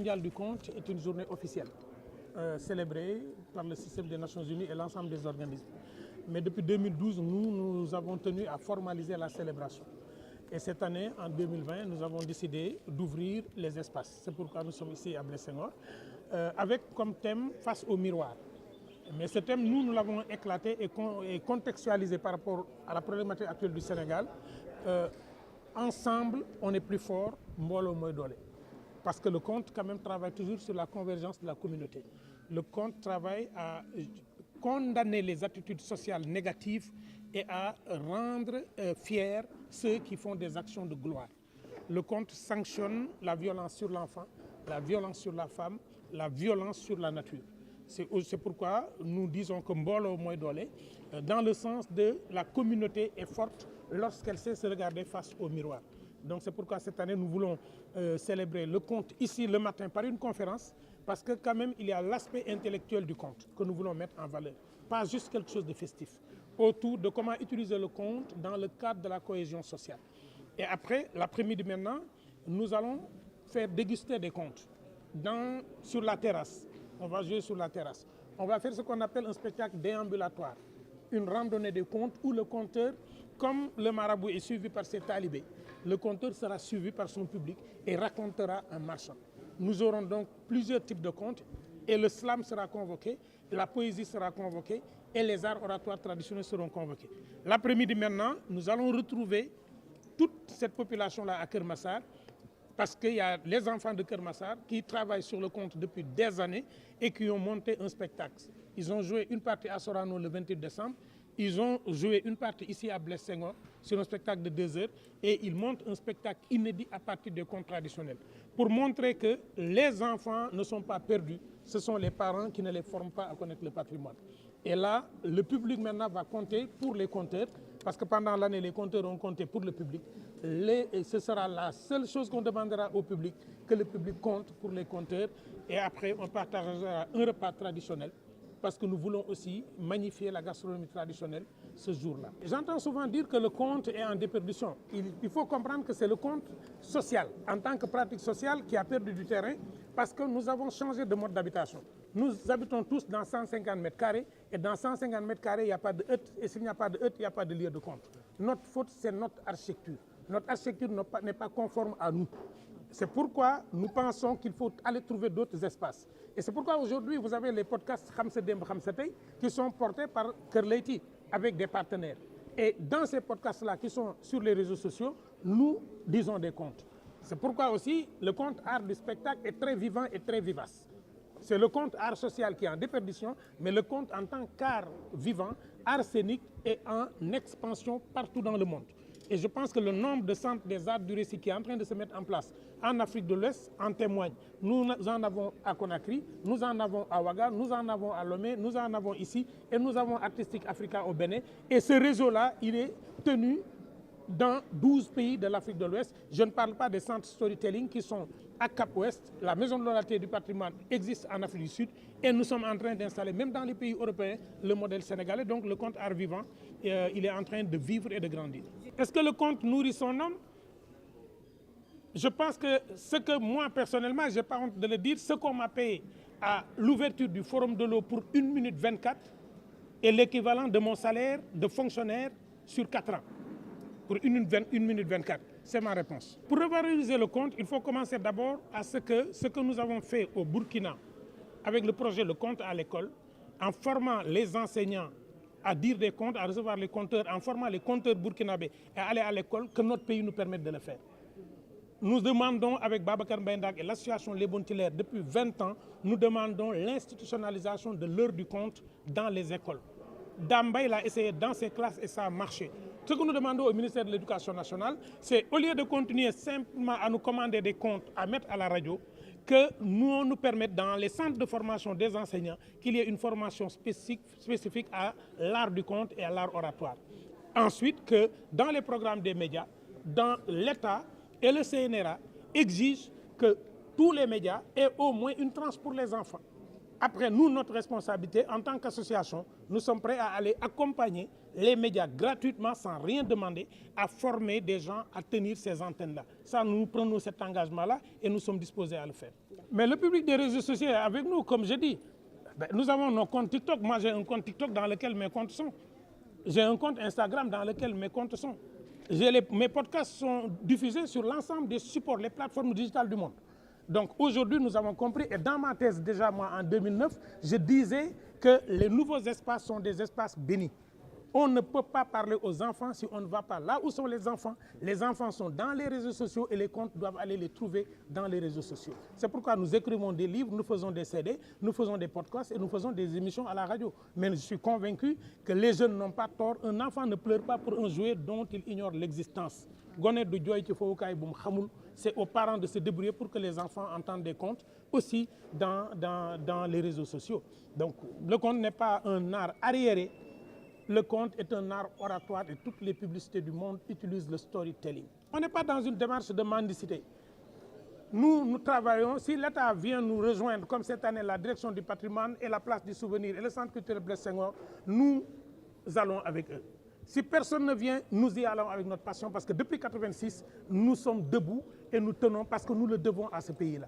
mondiale du conte est une journée officielle, célébrée par le système des Nations Unies et l'ensemble des organismes. Mais depuis 2012, nous avons tenu à formaliser la célébration. Et cette année, en 2020, nous avons décidé d'ouvrir les espaces. C'est pourquoi nous sommes ici à Blaise Senghor, avec comme thème « Face au miroir ». Mais ce thème, nous l'avons éclaté et contextualisé par rapport à la problématique actuelle du Sénégal. Ensemble, on est plus fort, Mbolo Moy Dolé. Parce que le conte, quand même, travaille toujours sur la convergence de la communauté. Le conte travaille à condamner les attitudes sociales négatives et à rendre fiers ceux qui font des actions de gloire. Le conte sanctionne la violence sur l'enfant, la violence sur la femme, la violence sur la nature. C'est pourquoi nous disons que Mbolo Moy Dolé, dans le sens de la communauté est forte lorsqu'elle sait se regarder face au miroir. Donc c'est pourquoi cette année nous voulons célébrer le conte ici le matin par une conférence, parce que quand même il y a l'aspect intellectuel du conte que nous voulons mettre en valeur, pas juste quelque chose de festif, autour de comment utiliser le conte dans le cadre de la cohésion sociale. Et après, l'après-midi maintenant, nous allons faire déguster des contes sur la terrasse. On va jouer sur la terrasse. On va faire ce qu'on appelle un spectacle déambulatoire, une randonnée de contes où le conteur, comme le marabout est suivi par ses talibés, le conteur sera suivi par son public et racontera en marchant. Nous aurons donc plusieurs types de contes et le slam sera convoqué, la poésie sera convoquée et les arts oratoires traditionnels seront convoqués. L'après-midi maintenant, nous allons retrouver toute cette population-là à Kermassar, parce qu'il y a les enfants de Kermassar qui travaillent sur le conte depuis des années et qui ont monté un spectacle. Ils ont joué une partie à Sorano le 28 décembre, ils ont joué une partie ici à Blaise Senghor sur un spectacle de 2 heures et ils montent un spectacle inédit à partir des contes traditionnels pour montrer que les enfants ne sont pas perdus, ce sont les parents qui ne les forment pas à connaître le patrimoine. Et là, le public maintenant va compter pour les conteurs, parce que pendant l'année, les conteurs ont compté pour le public. Ce sera la seule chose qu'on demandera au public, que le public compte pour les conteurs. Et après, on partagera un repas traditionnel, parce que nous voulons aussi magnifier la gastronomie traditionnelle ce jour-là. J'entends souvent dire que le conte est en déperdition. Il faut comprendre que c'est le conte social, en tant que pratique sociale, qui a perdu du terrain, parce que nous avons changé de mode d'habitation. Nous habitons tous dans 150 mètres carrés, et dans 150 mètres carrés, il n'y a pas de hutte, et s'il n'y a pas de hutte, il n'y a pas de lieu de conte. Notre faute, c'est notre architecture. Notre architecture n'est pas conforme à nous. C'est pourquoi nous pensons qu'il faut aller trouver d'autres espaces. Et c'est pourquoi aujourd'hui, vous avez les podcasts Khamsedem Khamsetei qui sont portés par Kerleiti avec des partenaires. Et dans ces podcasts-là qui sont sur les réseaux sociaux, nous disons des contes. C'est pourquoi aussi le conte art du spectacle est très vivant et très vivace. C'est le conte art social qui est en déperdition, mais le conte en tant qu'art vivant, art scénique est en expansion partout dans le monde. Et je pense que le nombre de centres des arts du récit qui est en train de se mettre en place en Afrique de l'Ouest en témoigne. Nous en avons à Conakry, nous en avons à Ouaga, nous en avons à Lomé, nous en avons ici et nous avons Artistique Africa au Bénin. Et ce réseau-là, il est tenu dans 12 pays de l'Afrique de l'Ouest. Je ne parle pas des centres storytelling qui sont à Cap-Ouest. La maison de l'oralité du patrimoine existe en Afrique du Sud et nous sommes en train d'installer, même dans les pays européens, le modèle sénégalais. Donc le conte art vivant, il est en train de vivre et de grandir. Est-ce que le conte nourrit son homme? Je pense que ce que moi, personnellement, je n'ai pas honte de le dire, ce qu'on m'a payé à l'ouverture du Forum de l'eau pour 1 minute 24 est l'équivalent de mon salaire de fonctionnaire sur 4 ans. Pour 1 minute 24, c'est ma réponse. Pour revaloriser le conte, il faut commencer d'abord à ce que nous avons fait au Burkina avec le projet Le Conte à l'école, en formant les enseignants à dire des contes, à recevoir les conteurs, en formant les conteurs burkinabés et à aller à l'école, que notre pays nous permette de le faire. Nous demandons avec Babacar Mbaye et l'association Les Bontilaires depuis 20 ans, nous demandons l'institutionnalisation de l'heure du conte dans les écoles. Dambay l'a essayé dans ses classes et ça a marché. Ce que nous demandons au ministère de l'Éducation nationale, c'est au lieu de continuer simplement à nous commander des contes à mettre à la radio, que nous permettent dans les centres de formation des enseignants qu'il y ait une formation spécifique à l'art du conte et à l'art oratoire. Ensuite, que dans les programmes des médias, dans l'État et le CNRA exigent que tous les médias aient au moins une tranche pour les enfants. Après, nous, notre responsabilité en tant qu'association, nous sommes prêts à aller accompagner les médias gratuitement, sans rien demander, à former des gens à tenir ces antennes-là. Ça, nous prenons cet engagement-là et nous sommes disposés à le faire. Mais le public des réseaux sociaux est avec nous, comme je dis. Nous avons nos comptes TikTok. Moi, j'ai un compte TikTok dans lequel mes comptes sont. J'ai un compte Instagram dans lequel mes comptes sont. Mes podcasts sont diffusés sur l'ensemble des supports, les plateformes digitales du monde. Donc aujourd'hui, nous avons compris, et dans ma thèse déjà, moi, en 2009, je disais que les nouveaux espaces sont des espaces bénis. On ne peut pas parler aux enfants si on ne va pas là où sont les enfants. Les enfants sont dans les réseaux sociaux et les comptes doivent aller les trouver dans les réseaux sociaux. C'est pourquoi nous écrivons des livres, nous faisons des CD, nous faisons des podcasts et nous faisons des émissions à la radio. Mais je suis convaincu que les jeunes n'ont pas tort. Un enfant ne pleure pas pour un jouet dont il ignore l'existence. C'est aux parents de se débrouiller pour que les enfants entendent des contes aussi dans les réseaux sociaux. Donc le conte n'est pas un art arriéré. Le conte est un art oratoire et toutes les publicités du monde utilisent le storytelling. On n'est pas dans une démarche de mendicité. Nous travaillons, si l'État vient nous rejoindre, comme cette année la direction du patrimoine et la place du souvenir et le centre culturel Blaise Senghor, nous allons avec eux. Si personne ne vient, nous y allons avec notre passion parce que depuis 1986, nous sommes debout et nous tenons parce que nous le devons à ce pays-là.